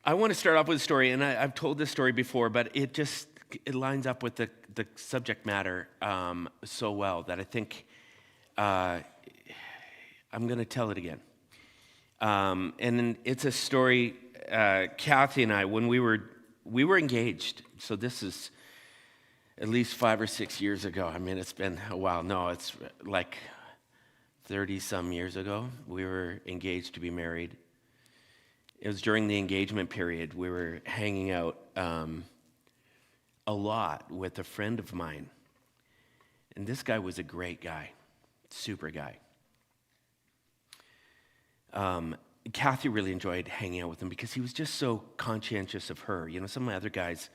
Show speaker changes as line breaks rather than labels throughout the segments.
I want to start off with a story, and I've told this story before, but it lines up with the subject matter so well that I think I'm going to tell it again. And it's a story. Kathy and I, when we were engaged, so this is at least 5 or 6 years ago. I mean, it's been a while. No, it's like 30 some years ago. We were engaged to be married. It was during the engagement period. We were hanging out a lot with a friend of mine. And this guy was a great guy, super guy. Kathy really enjoyed hanging out with him because he was just so conscientious of her. You know, some of my other guys,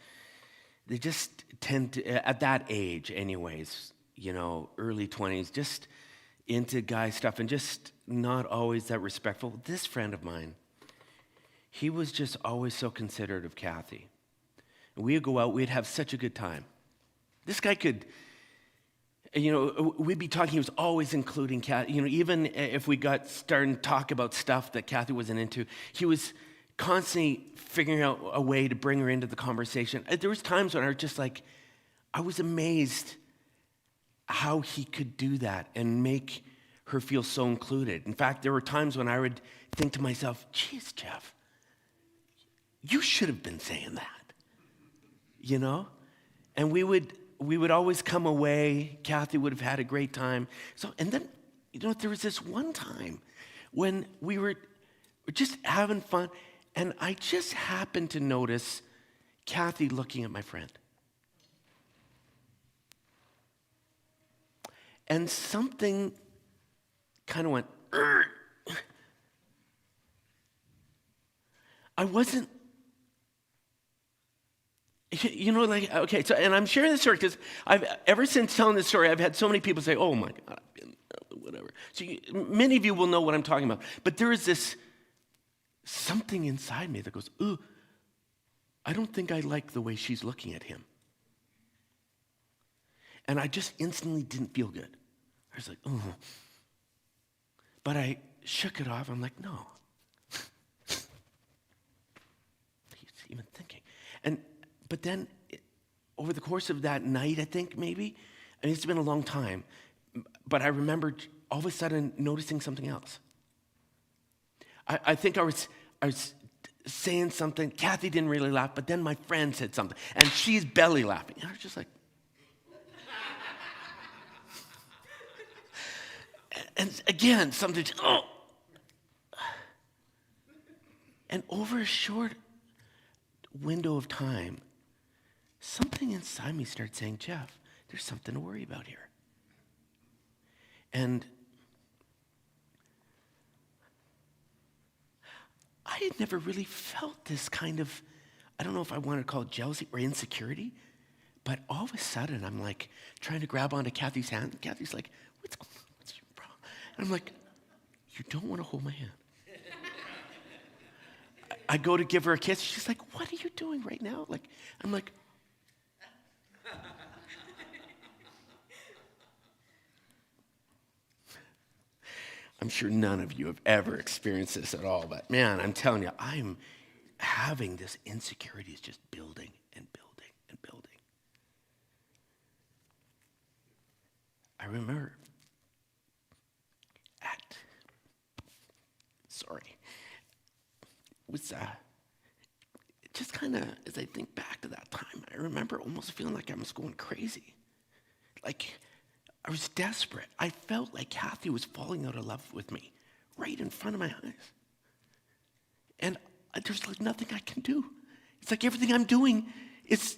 they just tend to, at that age anyways, you know, early 20s, just into guy stuff and just not always that respectful. This friend of mine, he was just always so considerate of Kathy. And we'd go out, we'd have such a good time. This guy could, you know, we'd be talking, he was always including Kathy. You know, even if we got starting to talk about stuff that Kathy wasn't into, he was constantly figuring out a way to bring her into the conversation. There was times when I was just like, I was amazed how he could do that and make her feel so included. In fact, there were times when I would think to myself, geez, Jeff, you should have been saying that, you know? And we would always come away. Kathy would have had a great time. So, and then, you know, there was this one time when we were just having fun, and I just happened to notice Kathy looking at my friend. And something kind of went, "Urgh." I wasn't, you know, like, okay, so, and I'm sharing this story because ever since telling this story, I've had so many people say, oh my God, I've been, whatever. So many of you will know what I'm talking about. But there is this something inside me that goes, ooh, I don't think I like the way she's looking at him. And I just instantly didn't feel good. I was like, oh. But I shook it off. I'm like, no. He's even thinking. But then, over the course of that night, I think maybe, I mean, it's been a long time, but I remembered all of a sudden noticing something else. I think I was saying something. Kathy didn't really laugh, but then my friend said something, and she's belly laughing. And I was just like, and again, something, oh. And over a short window of time, something inside me started saying, Jeff, there's something to worry about here. And I had never really felt this kind of, I don't know if I want to call it jealousy or insecurity, but all of a sudden I'm like trying to grab onto Kathy's hand. And Kathy's like, what's your problem? And I'm like, you don't want to hold my hand. I go to give her a kiss. She's like, what are you doing right now? Like, I'm like, I'm sure none of you have ever experienced this at all, but man, I'm telling you, I'm having this insecurity is just building and building and building. I remember it was just kind of, as I think back to that time, I remember almost feeling like I was going crazy. Like, I was desperate. I felt like Kathy was falling out of love with me right in front of my eyes. And there's like nothing I can do. It's like everything I'm doing is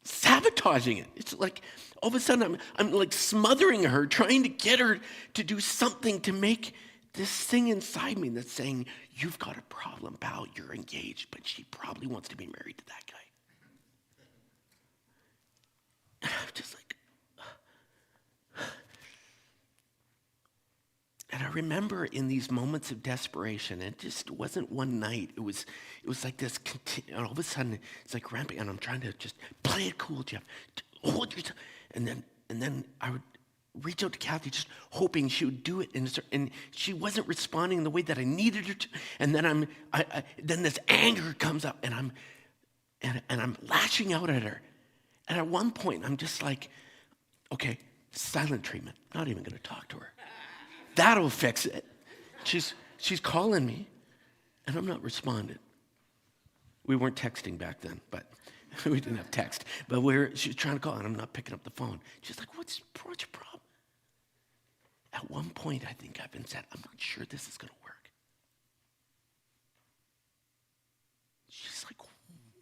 sabotaging it. It's like all of a sudden I'm like smothering her, trying to get her to do something to make this thing inside me that's saying, you've got a problem, pal. You're engaged, but she probably wants to be married to that guy. And I'm just like, and I remember in these moments of desperation, it just wasn't one night. It was like this, and all of a sudden, it's like ramping, and I'm trying to just play it cool, Jeff. Hold your tongue. And then I would reach out to Kathy, just hoping she would do it. And she wasn't responding the way that I needed her to. And then then this anger comes up, and I'm lashing out at her. And at one point, I'm just like, okay, silent treatment. Not even going to talk to her. That'll fix it. She's calling me, and I'm not responding. We weren't texting back then, but we didn't have text. But she was trying to call, and I'm not picking up the phone. She's like, what's your problem? At one point, I think I've been said, I'm not sure this is going to work. She's like,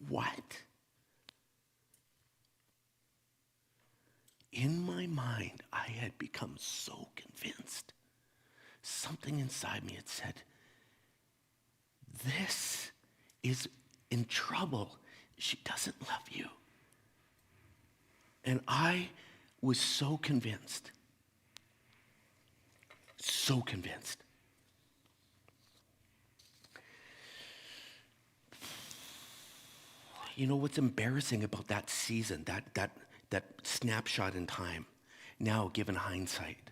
what? In my mind, I had become so convinced. Something inside me had said, this is in trouble. She doesn't love you. And I was so convinced. So convinced. You know what's embarrassing about that season, that snapshot in time, now given hindsight,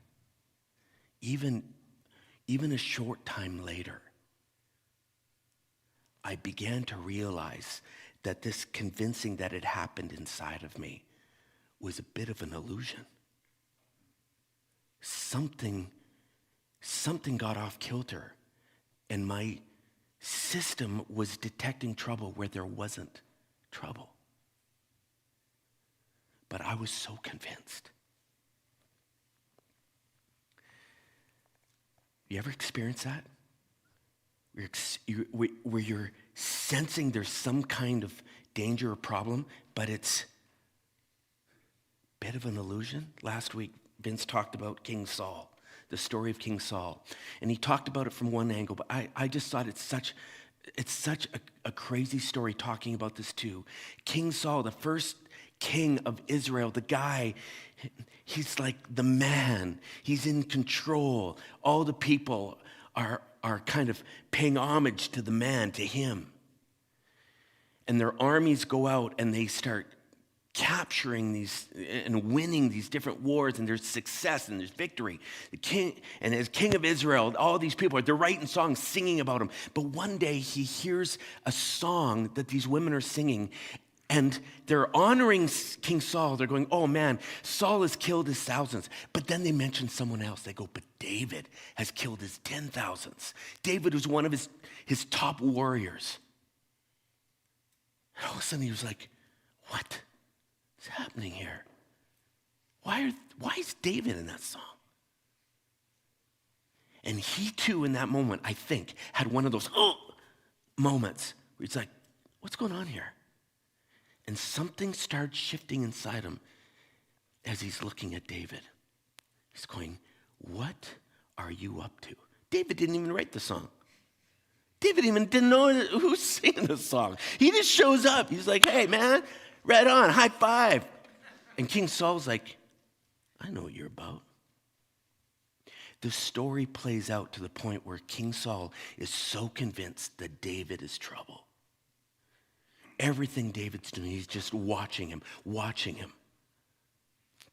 even a short time later, I began to realize that this convincing that had happened inside of me was a bit of an illusion. Something got off kilter, and my system was detecting trouble where there wasn't trouble. But I was so convinced. You ever experienced that? Where you're sensing there's some kind of danger or problem, but it's a bit of an illusion? Last week, Vince talked about King Saul, the story of King Saul. And he talked about it from one angle, but I just thought it's such a crazy story talking about this too. King Saul, the first king of Israel, the guy, he's like the man. He's in control. All the people are kind of paying homage to the man, to him. And their armies go out and they start capturing these and winning these different wars, and there's success and there's victory. The king, and as king of Israel, all these people, they're writing songs, singing about him. But one day he hears a song that these women are singing, and they're honoring King Saul. They're going, oh man, Saul has killed his thousands. But then they mention someone else. They go, but David has killed his 10,000s. David was one of his top warriors. And all of a sudden he was like, what is happening here? Why is David in that song? And he too, in that moment, I think, had one of those moments where he's like, what's going on here? And something starts shifting inside him as he's looking at David. He's going, what are you up to? David didn't even write the song. David even didn't know who's singing the song. He just shows up. He's like, hey, man, right on, high five. And King Saul's like, I know what you're about. The story plays out to the point where King Saul is so convinced that David is trouble. Everything David's doing, he's just watching him.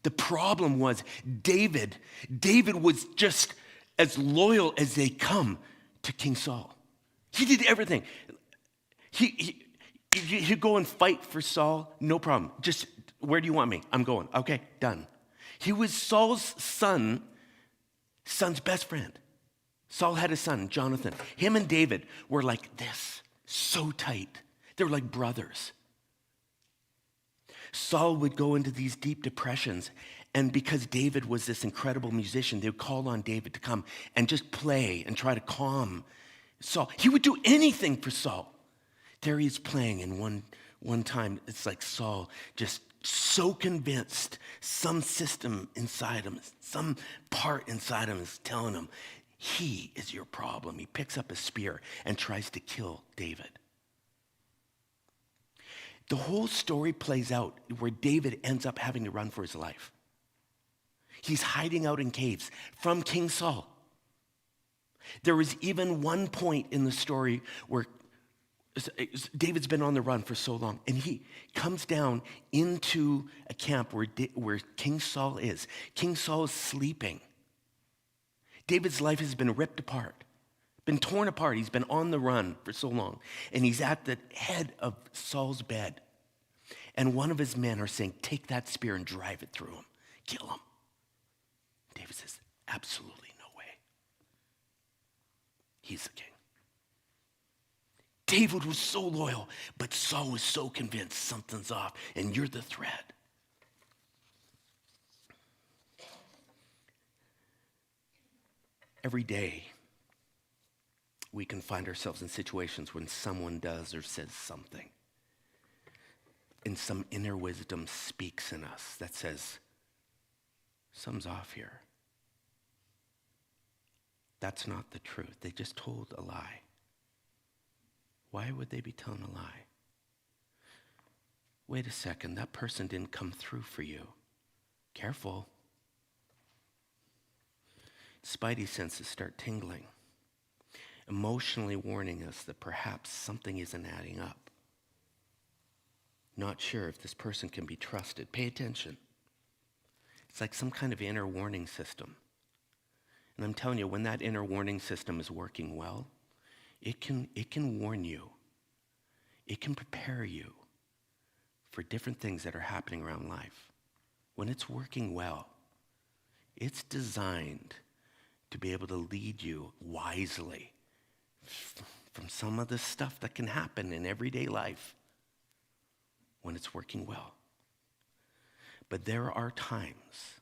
The problem was David was just as loyal as they come to King Saul. He did everything. He'd go and fight for Saul, no problem. Just, where do you want me? I'm going. Okay, done. He was Saul's son's best friend. Saul had a son, Jonathan. Him and David were like this, so tight. They were like brothers. Saul would go into these deep depressions, and because David was this incredible musician, they would call on David to come and just play and try to calm Saul. He would do anything for Saul. There he is playing, and one time, it's like Saul just so convinced some system inside him, some part inside him is telling him, he is your problem. He picks up a spear and tries to kill David. The whole story plays out where David ends up having to run for his life. He's hiding out in caves from King Saul. There was even one point in the story where David's been on the run for so long, and he comes down into a camp where King Saul is. King Saul is sleeping. David's life has been ripped apart, been torn apart. He's been on the run for so long, and he's at the head of Saul's bed. And one of his men are saying, take that spear and drive it through him. Kill him. David says, absolutely no way. He's the king. David was so loyal, but Saul was so convinced something's off, and you're the threat. Every day, we can find ourselves in situations when someone does or says something, and some inner wisdom speaks in us that says, something's off here. That's not the truth. They just told a lie. Why would they be telling a lie? Wait a second, that person didn't come through for you. Careful. Spidey senses start tingling, emotionally warning us that perhaps something isn't adding up. Not sure if this person can be trusted. Pay attention. It's like some kind of inner warning system. And I'm telling you, when that inner warning system is working well, it can warn you. It can prepare you for different things that are happening around life. When it's working well, it's designed to be able to lead you wisely from some of the stuff that can happen in everyday life when it's working well. But there are times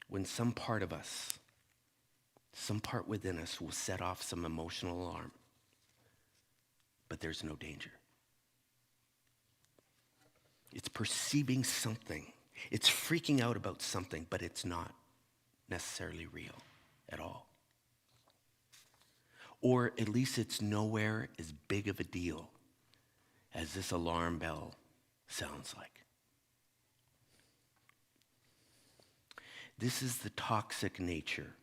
when some part of us, some part within us will set off some emotional alarm, but there's no danger. It's perceiving something. It's freaking out about something, but it's not necessarily real at all. Or at least it's nowhere as big of a deal as this alarm bell sounds like. This is the toxic nature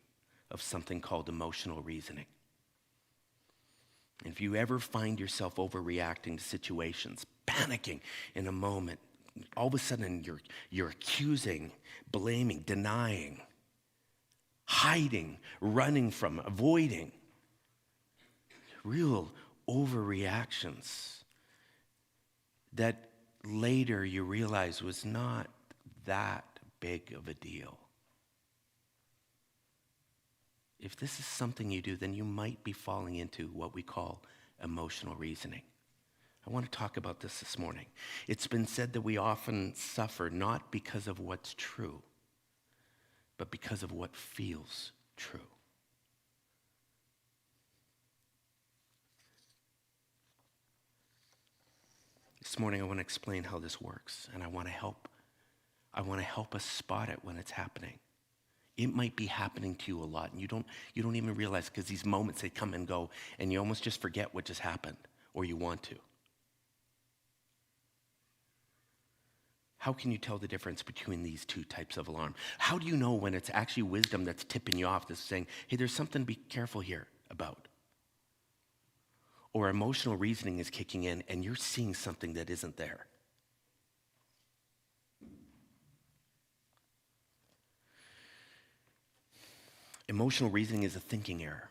of something called emotional reasoning. And if you ever find yourself overreacting to situations, panicking in a moment, all of a sudden you're accusing, blaming, denying, hiding, running from, avoiding, real overreactions that later you realize was not that big of a deal. If this is something you do, then you might be falling into what we call emotional reasoning. I want to talk about this morning. It's been said that we often suffer not because of what's true, but because of what feels true. This morning I want to explain how this works, and I want to help us spot it when it's happening. It might be happening to you a lot, and you don't even realize, because these moments, they come and go, and you almost just forget what just happened, or you want to. How can you tell the difference between these two types of alarm? How do you know when it's actually wisdom that's tipping you off, that's saying, hey, there's something to be careful here about? Or emotional reasoning is kicking in, and you're seeing something that isn't there. Emotional reasoning is a thinking error,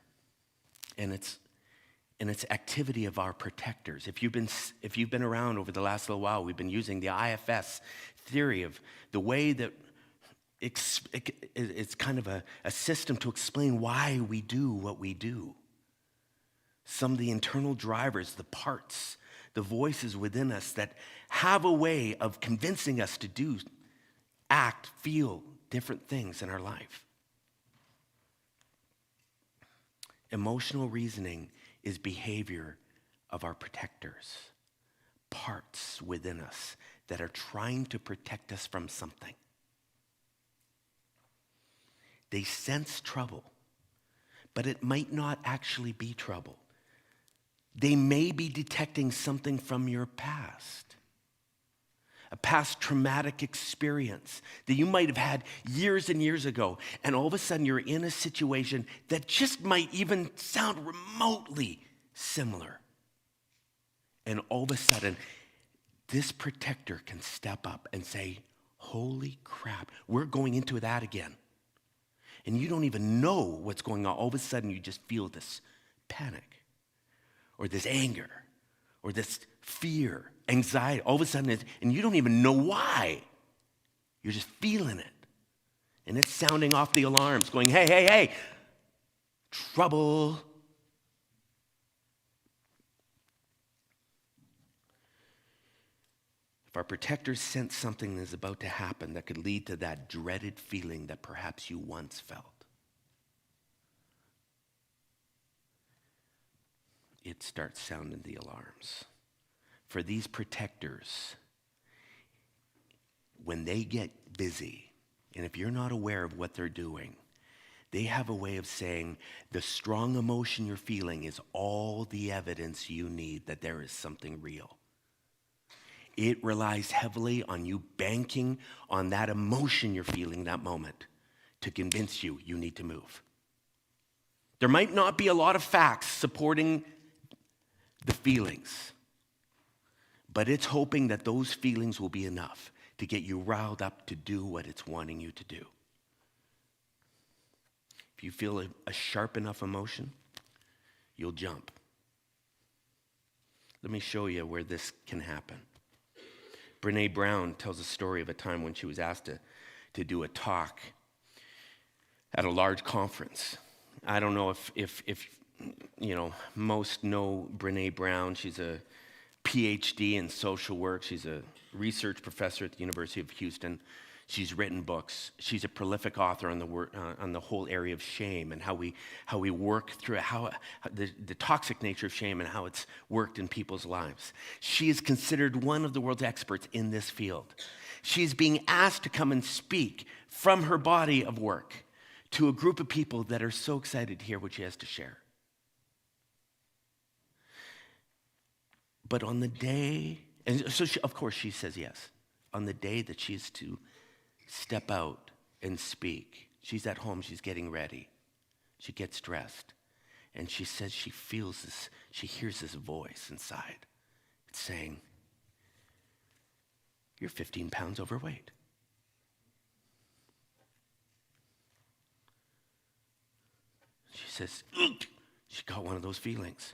and it's activity of our protectors. If you've been around over the last little while, we've been using the IFS theory of the way that it's kind of a system to explain why we do what we do. Some of the internal drivers, the parts, the voices within us that have a way of convincing us to do, act, feel different things in our life. Emotional reasoning is behavior of our protectors, parts within us that are trying to protect us from something. They sense trouble, but it might not actually be trouble. They may be detecting something from your past, a past traumatic experience that you might have had years and years ago, and all of a sudden you're in a situation that just might even sound remotely similar. And all of a sudden, this protector can step up and say, holy crap, we're going into that again. And you don't even know what's going on. All of a sudden, you just feel this panic or this anger or this fear, anxiety. All of a sudden, and you don't even know why. You're just feeling it. And it's sounding off the alarms, going, hey, hey, hey, trouble. If our protectors sense something is about to happen that could lead to that dreaded feeling that perhaps you once felt, it starts sounding the alarms. For these protectors, when they get busy, and if you're not aware of what they're doing, they have a way of saying the strong emotion you're feeling is all the evidence you need that there is something real. It relies heavily on you banking on that emotion you're feeling that moment to convince you you need to move. There might not be a lot of facts supporting the feelings, but it's hoping that those feelings will be enough to get you riled up to do what it's wanting you to do. If you feel a sharp enough emotion, you'll jump. Let me show you where this can happen. Brene Brown tells a story of a time when she was asked to do a talk at a large conference. I don't know if you know, most know Brene Brown. She's a PhD in social work. She's a research professor at the University of Houston. She's written books. She's a prolific author on the whole area of shame and how we work through it, how the toxic nature of shame and how it's worked in people's lives. She is considered one of the world's experts in this field. She's being asked to come and speak from her body of work to a group of people that are so excited to hear what she has to share. But on the day, and so of course she says yes, on the day that she's to step out and speak, she's at home, she's getting ready, she gets dressed, and she says she feels this, she hears this voice inside. It's saying, you're 15 pounds overweight. She says, ugh! She got one of those feelings.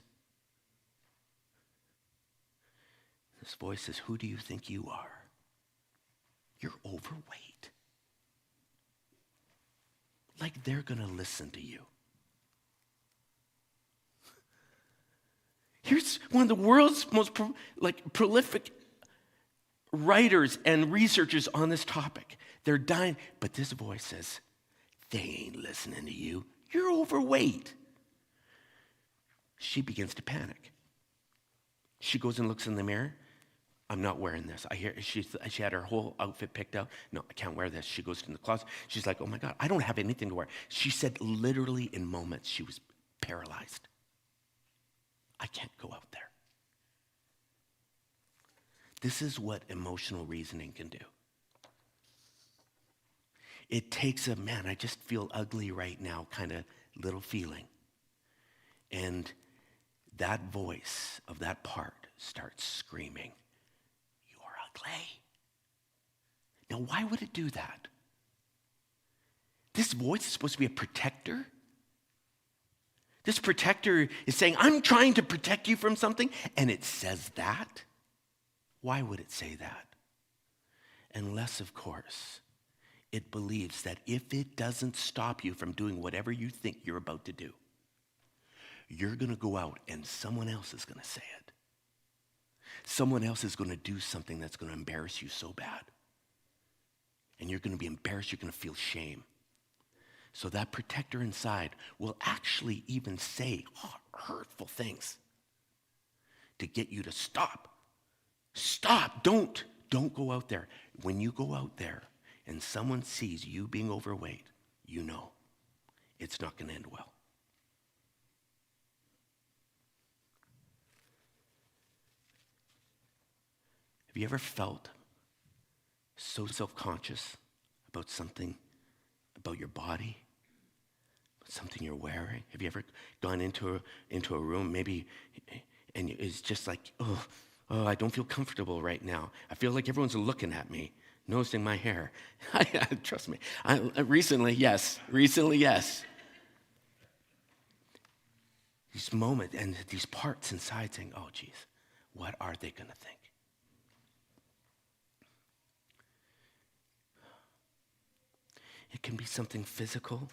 This voice says, who do you think you are? You're overweight. Like they're going to listen to you. Here's one of the world's most prolific writers and researchers on this topic. They're dying, but this voice says, they ain't listening to you. You're overweight. She begins to panic. She goes and looks in the mirror. I'm not wearing this. I hear she had her whole outfit picked out. No, I can't wear this. She goes in the closet. She's like, oh my God, I don't have anything to wear. She said literally in moments she was paralyzed. I can't go out there. This is what emotional reasoning can do. It takes a, man, I just feel ugly right now kind of little feeling. And that voice of that part starts screaming, ugly. Now, why would it do that? This voice is supposed to be a protector. This protector is saying, I'm trying to protect you from something, and it says that. Why would it say that? Unless, of course, it believes that if it doesn't stop you from doing whatever you think you're about to do, you're going to go out and someone else is going to say it. Someone else is going to do something that's going to embarrass you so bad. And you're going to be embarrassed. You're going to feel shame. So that protector inside will actually even say hurtful things to get you to stop. Stop. Don't go out there. When you go out there and someone sees you being overweight, you know it's not going to end well. Have you ever felt so self-conscious about something, about your body, about something you're wearing? Have you ever gone into a room maybe And it's just like, I don't feel comfortable right now. I feel like everyone's looking at me, noticing my hair. Trust me. Recently, yes. These moments and these parts inside saying, oh, geez, what are they going to think? It can be something physical.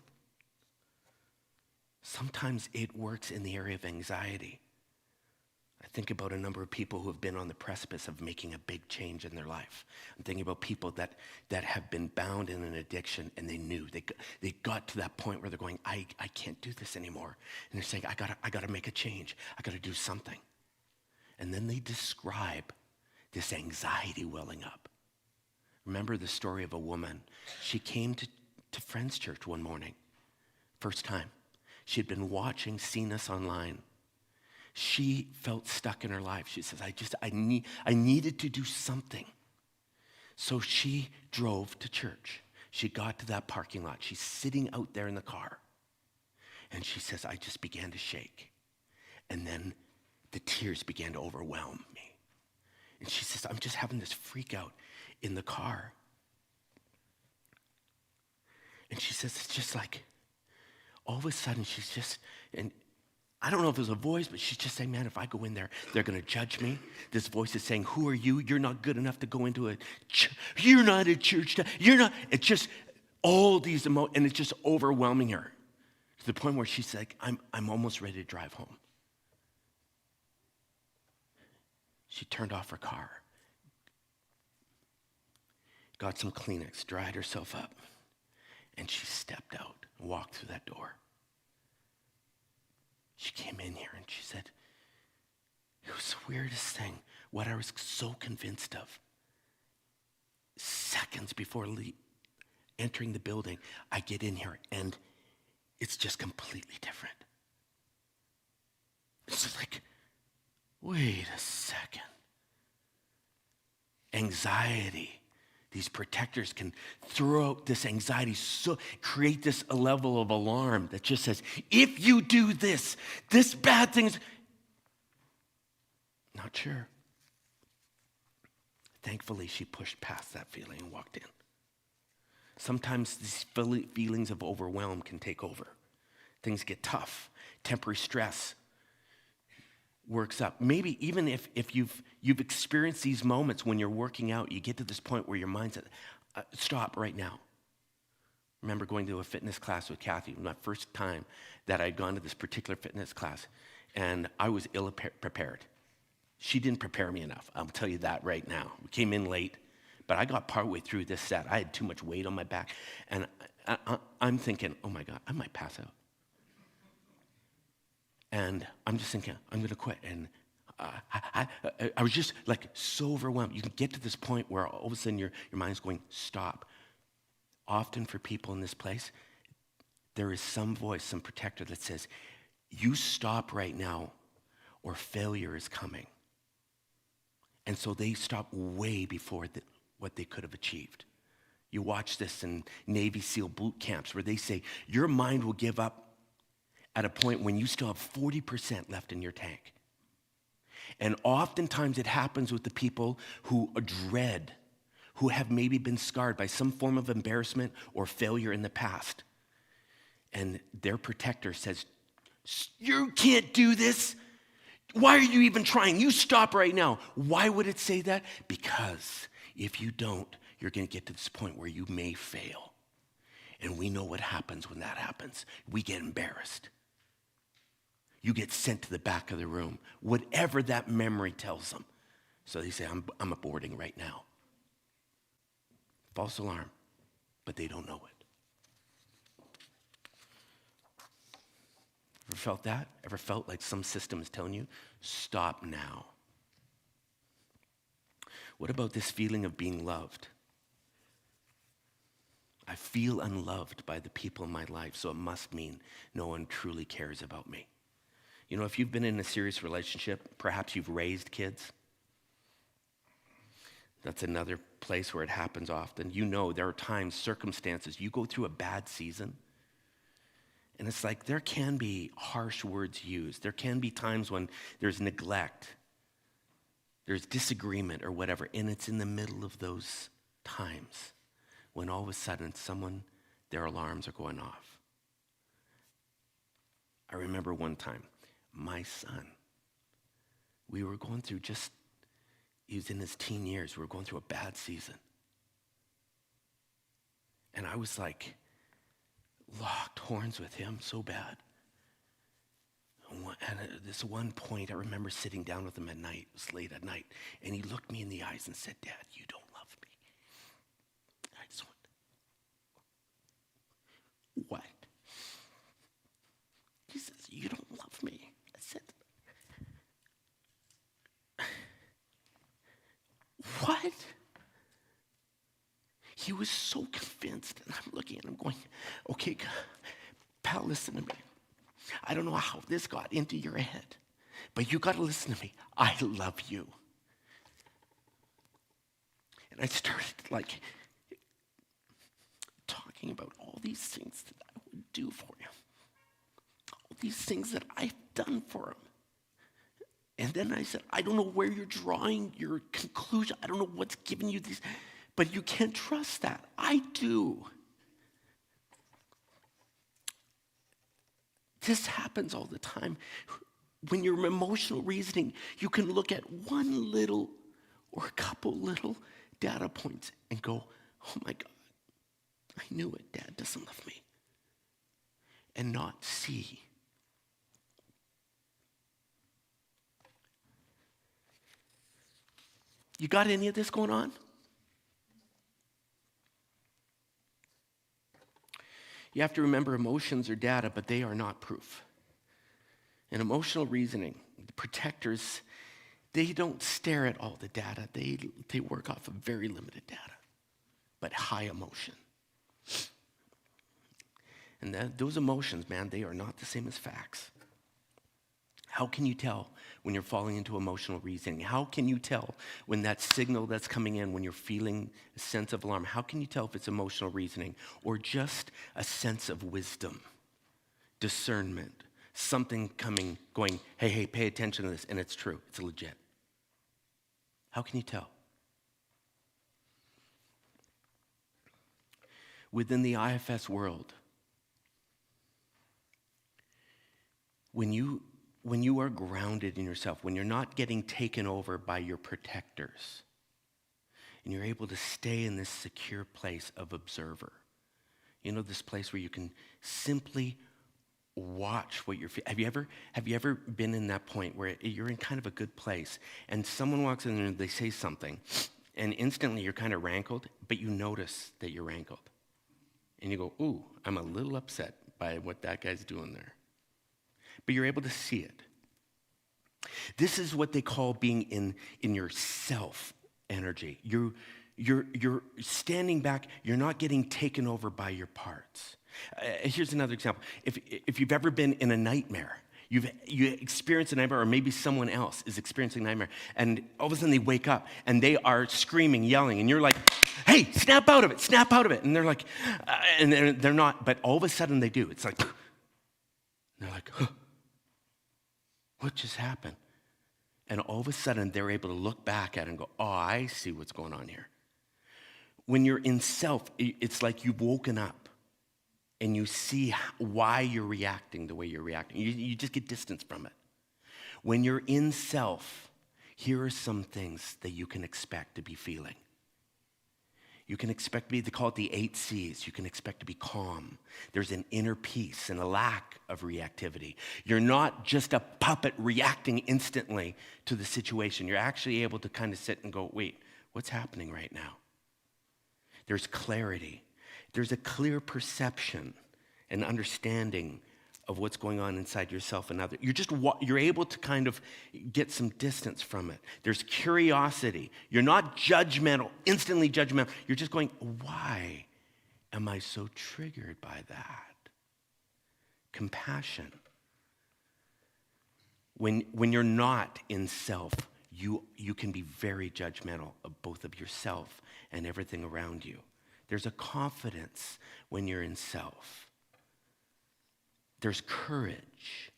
Sometimes it works in the area of anxiety. I think about a number of people who have been on the precipice of making a big change in their life. I'm thinking about people that have been bound in an addiction, and they knew they got to that point where they're going, I can't do this anymore. And they're saying, I gotta make a change. I gotta do something. And then they describe this anxiety welling up. Remember the story of a woman. She came to Friends Church one morning, first time. She had been seen us online. She felt stuck in her life. She says, I needed to do something. So she drove to church. She got to that parking lot. She's sitting out there in the car. And she says, I just began to shake. And then the tears began to overwhelm me. And she says, I'm just having this freak out in the car. And she says, it's just like, all of a sudden she's just, and I don't know if it was a voice, but she's just saying, man, if I go in there, they're going to judge me. This voice is saying, who are you? You're not good enough to go into a church. You're not a church. You're not. It's just all these emotions, and it's just overwhelming her to the point where she's like, I'm almost ready to drive home. She turned off her car, got some Kleenex, dried herself up, and she stepped out and walked through that door. She came in here and she said, it was the weirdest thing, what I was so convinced of. Seconds before entering the building, I get in here and it's just completely different. It's like, wait a second. Anxiety. These protectors can throw out this anxiety, so create this a level of alarm that just says, if you do this bad thing is... Not sure. Thankfully, she pushed past that feeling and walked in. Sometimes these feelings of overwhelm can take over. Things get tough. Temporary stress works up. Maybe even if you've experienced these moments when you're working out, you get to this point where your mind's stop right now. Remember going to a fitness class with Kathy, my first time that I'd gone to this particular fitness class, and I was ill-prepared. She didn't prepare me enough, I'll tell you that right now. We came in late, but I got partway through this set. I had too much weight on my back, and I'm thinking, oh my God, I might pass out. And I'm just thinking, I'm going to quit. And I was just like so overwhelmed. You can get to this point where all of a sudden your mind's going, stop. Often for people in this place, there is some voice, some protector that says, you stop right now or failure is coming. And so they stop way before what they could have achieved. You watch this in Navy SEAL boot camps where they say, your mind will give up at a point when you still have 40% left in your tank. And oftentimes it happens with the people who dread, who have maybe been scarred by some form of embarrassment or failure in the past. And their protector says, you can't do this. Why are you even trying? You stop right now. Why would it say that? Because if you don't, you're going to get to this point where you may fail. And we know what happens when that happens. We get embarrassed. You get sent to the back of the room, whatever that memory tells them. So they say, I'm aborting right now. False alarm, but they don't know it. Ever felt that? Ever felt like some system is telling you, stop now? What about this feeling of being loved? I feel unloved by the people in my life, so it must mean no one truly cares about me. You know, if you've been in a serious relationship, perhaps you've raised kids. That's another place where it happens often. You know, there are times, circumstances, you go through a bad season, And it's like there can be harsh words used. There can be times when there's neglect, there's disagreement or whatever, and it's in the middle of those times when all of a sudden their alarms are going off. I remember one time, my son, we were going through he was in his teen years, we were going through a bad season. And I was like, locked horns with him so bad. And at this one point, I remember sitting down with him at night. It was late at night. And he looked me in the eyes and said, Dad, you don't love me. I just went, what? He says, you don't love me. I said, what? He was so convinced, and I'm looking at him going, okay, pal, listen to me. I don't know how this got into your head, but you got to listen to me. I love you. And I started talking about all these things that I would do for him, all these things that I've done for him. And then I said, I don't know where you're drawing your conclusion. I don't know what's giving you these. But you can't trust that. I do. This happens all the time. When you're emotional reasoning, you can look at one little or a couple little data points and go, oh my God, I knew it. Dad doesn't love me. And not see. You got any of this going on? You have to remember emotions are data, but they are not proof. In emotional reasoning, the protectors, they don't stare at all the data. They work off of very limited data, but high emotion. And those emotions, man, they are not the same as facts. How can you tell when you're falling into emotional reasoning? How can you tell when that signal that's coming in, when you're feeling a sense of alarm, how can you tell if it's emotional reasoning or just a sense of wisdom, discernment, something coming, going, hey, pay attention to this, and it's true, it's legit? How can you tell? Within the IFS world, when you are grounded in yourself, when you're not getting taken over by your protectors, and you're able to stay in this secure place of observer, this place where you can simply watch what you're feeling. Have you ever been in that point where you're in kind of a good place, and someone walks in and they say something, and instantly you're kind of rankled, but you notice that you're rankled. And you go, ooh, I'm a little upset by what that guy's doing there. But you're able to see it. This is what they call being in your self energy. You're standing back. You're not getting taken over by your parts. Here's another example. If you've ever been in a nightmare, you experience a nightmare, or maybe someone else is experiencing a nightmare, and all of a sudden they wake up and they are screaming, yelling, and you're like, hey, snap out of it. And they're like, and they're not, but all of a sudden they do. It's like, and they're like, huh. What just happened? And all of a sudden, they're able to look back at it and go, oh, I see what's going on here. When you're in self, it's like you've woken up and you see why you're reacting the way you're reacting. You just get distance from it. When you're in self, here are some things that you can expect to be feeling. You can expect to be, they call it the 8 C's. You can expect to be calm. There's an inner peace and a lack of reactivity. You're not just a puppet reacting instantly to the situation. You're actually able to kind of sit and go, wait, what's happening right now? There's clarity. There's a clear perception and understanding of what's going on inside yourself and others. You're able to kind of get some distance from it. There's curiosity. You're not judgmental, instantly judgmental. You're just going, why am I so triggered by that? Compassion. When you're not in self, you can be very judgmental of both of yourself and everything around you. There's a confidence when you're in self. There's courage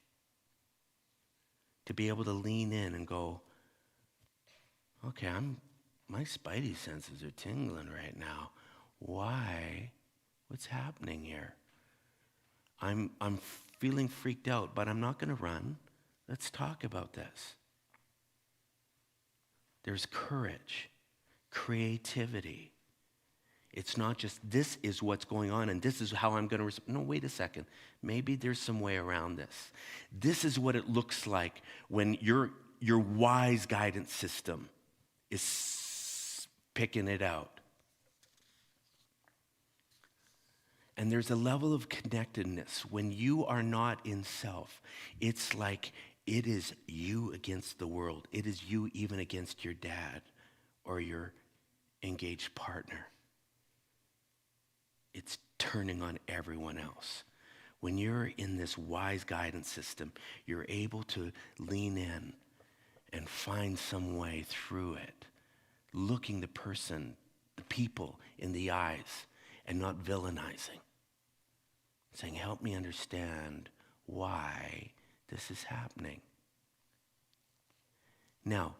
to be able to lean in and go, okay, my spidey senses are tingling right now. Why? What's happening here? I'm feeling freaked out, but I'm not going to run. Let's talk about this. There's courage, creativity. It's not just, this is what's going on and this is how I'm going to respond. No, wait a second. Maybe there's some way around this. This is what it looks like when your wise guidance system is picking it out. And there's a level of connectedness when you are not in self. It's like it is you against the world. It is you even against your dad or your engaged partner. It's turning on everyone else. When you're in this wise guidance system, you're able to lean in and find some way through it, looking the person, the people in the eyes and not villainizing. Saying, help me understand why this is happening. Now,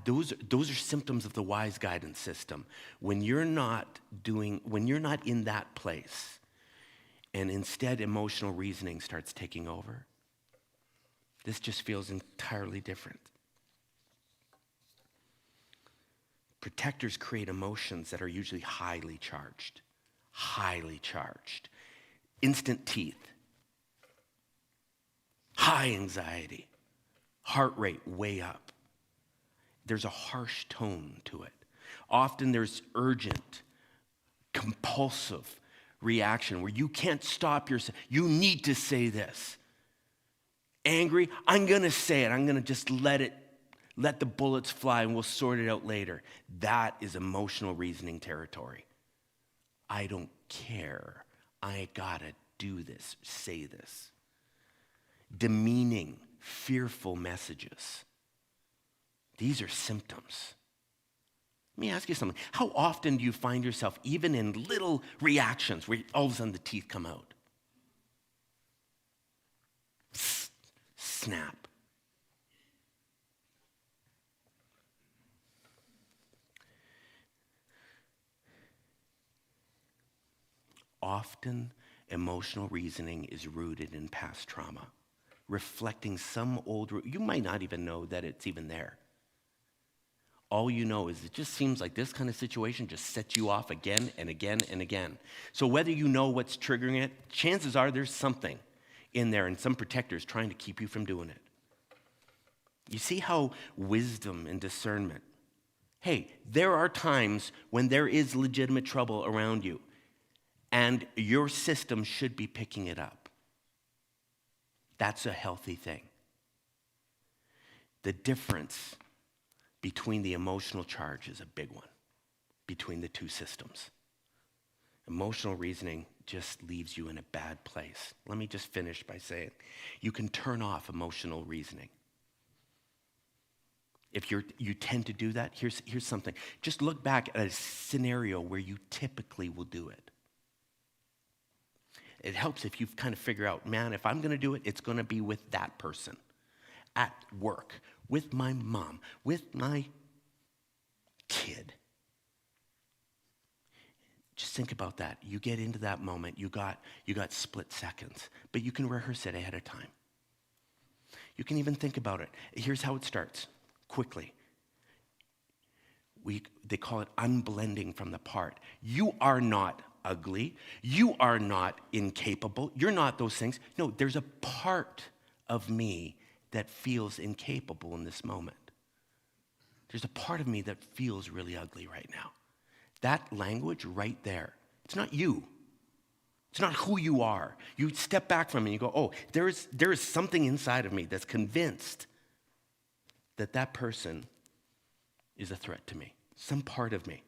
those are symptoms of the wise guidance system. When you're not in that place, and instead emotional reasoning starts taking over, this just feels entirely different. Protectors create emotions that are usually highly charged. Instant teeth, high anxiety, heart rate way up. There's a harsh tone to it. Often there's urgent, compulsive reaction where you can't stop yourself. You need to say this. Angry, I'm going to say it. I'm going to just let the bullets fly and we'll sort it out later. That is emotional reasoning territory. I don't care. I gotta do this, say this. Demeaning, fearful messages. These are symptoms. Let me ask you something. How often do you find yourself even in little reactions where all of a sudden the teeth come out? Snap. Often, emotional reasoning is rooted in past trauma, reflecting some old root. You might not even know that it's even there. All you know is it just seems like this kind of situation just sets you off again and again and again. So whether you know what's triggering it, chances are there's something in there and some protectors trying to keep you from doing it. You see how wisdom and discernment, hey, there are times when there is legitimate trouble around you. And your system should be picking it up. That's a healthy thing. The difference between the emotional charge is a big one, between the two systems. Emotional reasoning just leaves you in a bad place. Let me just finish by saying, you can turn off emotional reasoning. If you tend to do that, here's something. Just look back at a scenario where you typically will do it. It helps if you kind of figure out, man, if I'm going to do it, it's going to be with that person, at work, with my mom, with my kid. Just think about that. You get into that moment, you got split seconds, but you can rehearse it ahead of time. You can even think about it. Here's how it starts, quickly. They call it unblending from the part. You are not ugly. You are not incapable. You're not those things. No, there's a part of me that feels incapable in this moment. There's a part of me that feels really ugly right now. That language right there, it's not you. It's not who you are. You step back from it and you go, oh, there is something inside of me that's convinced that person is a threat to me. Some part of me.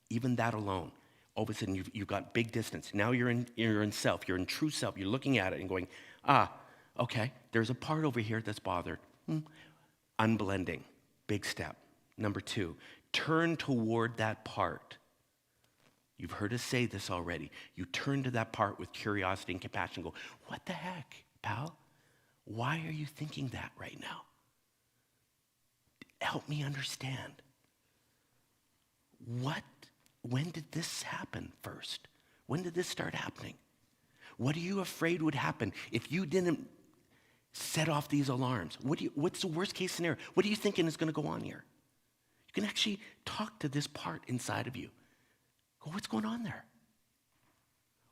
Even that alone. All of a sudden, you've got big distance. Now you're in self. You're in true self. You're looking at it and going, okay, there's a part over here that's bothered. Unblending, big step. Number 2, turn toward that part You've heard us say this already. You turn to that part with curiosity and compassion and go, what the heck, pal? Why are you thinking that right now? Help me understand. When did this happen first? When did this start happening? What are you afraid would happen if you didn't set off these alarms? What's the worst case scenario? What are you thinking is going to go on here? You can actually talk to this part inside of you. Go, what's going on there?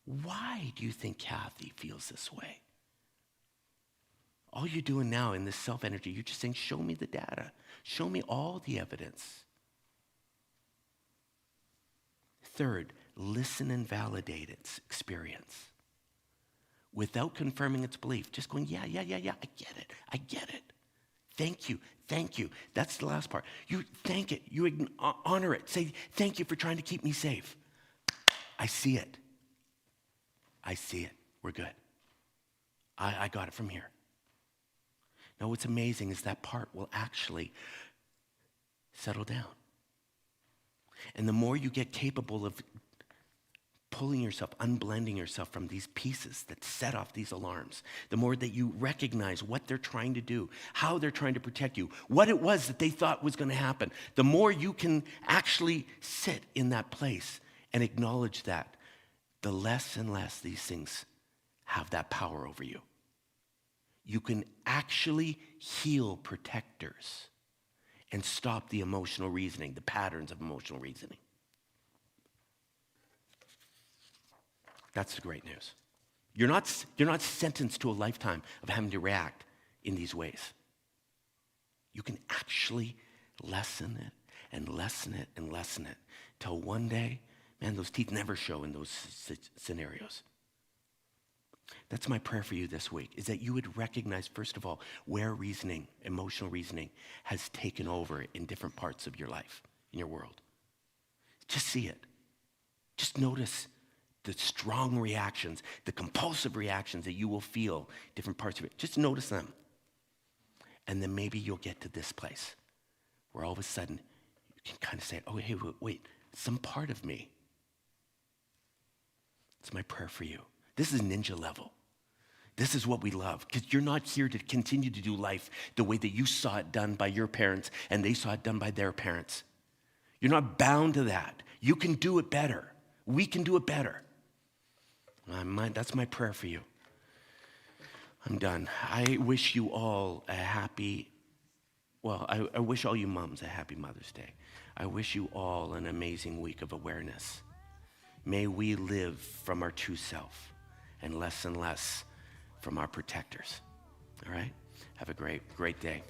Why do you think Kathy feels this way? All you're doing now in this self-energy, you're just saying, show me the data. Show me all the evidence. Third, listen and validate its experience. Without confirming its belief, just going, yeah, I get it. Thank you. That's the last part. You thank it, you honor it. Say, thank you for trying to keep me safe. I see it. We're good. I got it from here. Now what's amazing is that part will actually settle down. And the more you get capable of pulling yourself, unblending yourself from these pieces that set off these alarms, the more that you recognize what they're trying to do, how they're trying to protect you, what it was that they thought was going to happen, the more you can actually sit in that place and acknowledge that, the less and less these things have that power over you. You can actually heal protectors and stop the emotional reasoning, the patterns of emotional reasoning. That's the great news. You're not sentenced to a lifetime of having to react in these ways. You can actually lessen it and lessen it and lessen it till one day, man, those teeth never show in those scenarios. That's my prayer for you this week, is that you would recognize, first of all, where reasoning, emotional reasoning, has taken over in different parts of your life, in your world. Just see it. Just notice the strong reactions, the compulsive reactions that you will feel, different parts of it. Just notice them. And then maybe you'll get to this place where all of a sudden you can kind of say, oh, hey, wait, some part of me. It's my prayer for you. This is ninja level. This is what we love, because you're not here to continue to do life the way that you saw it done by your parents and they saw it done by their parents. You're not bound to that. You can do it better. We can do it better. That's my prayer for you. I'm done. I wish you all a happy, I wish all you moms a happy Mother's Day. I wish you all an amazing week of awareness. May we live from our true self and less from our protectors. All right? Have a great day.